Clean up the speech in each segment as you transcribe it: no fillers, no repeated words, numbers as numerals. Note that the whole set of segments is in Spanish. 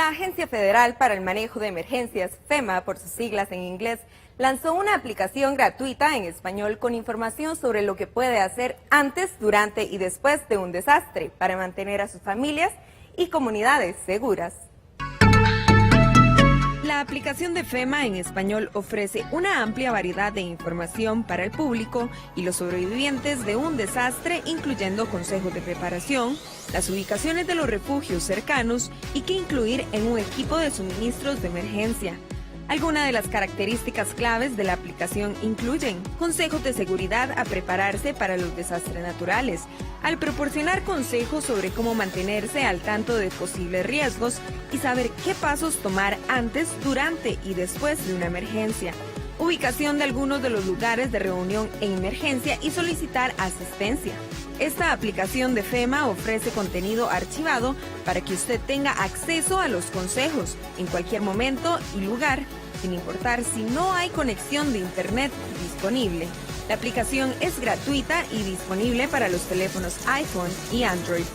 La Agencia Federal para el Manejo de Emergencias, FEMA por sus siglas en inglés, lanzó una aplicación gratuita en español con información sobre lo que puede hacer antes, durante y después de un desastre para mantener a sus familias y comunidades seguras. La aplicación de FEMA en español ofrece una amplia variedad de información para el público y los sobrevivientes de un desastre, incluyendo consejos de preparación, las ubicaciones de los refugios cercanos y qué incluir en un equipo de suministros de emergencia. Algunas de las características claves de la aplicación incluyen consejos de seguridad a prepararse para los desastres naturales, al proporcionar consejos sobre cómo mantenerse al tanto de posibles riesgos y saber qué pasos tomar antes, durante y después de una emergencia, ubicación de algunos de los lugares de reunión en emergencia y solicitar asistencia. Esta aplicación de FEMA ofrece contenido archivado para que usted tenga acceso a los consejos en cualquier momento y lugar, sin importar si no hay conexión de internet disponible. La aplicación es gratuita y disponible para los teléfonos iPhone y Android.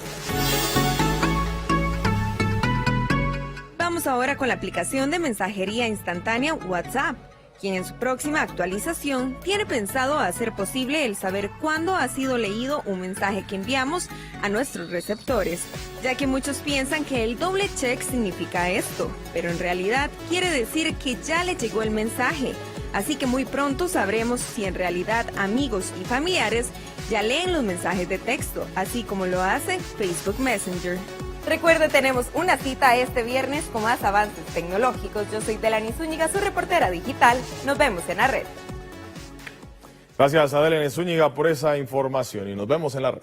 Vamos ahora con la aplicación de mensajería instantánea WhatsApp, quien en su próxima actualización tiene pensado hacer posible el saber cuándo ha sido leído un mensaje que enviamos a nuestros receptores, ya que muchos piensan que el doble check significa esto, pero en realidad quiere decir que ya le llegó el mensaje, así que muy pronto sabremos si en realidad amigos y familiares ya leen los mensajes de texto, así como lo hace Facebook Messenger. Recuerde, tenemos una cita este viernes con más avances tecnológicos. Yo soy Delany Zúñiga, su reportera digital. Nos vemos en la red. Gracias a Delany Zúñiga por esa información y nos vemos en la red.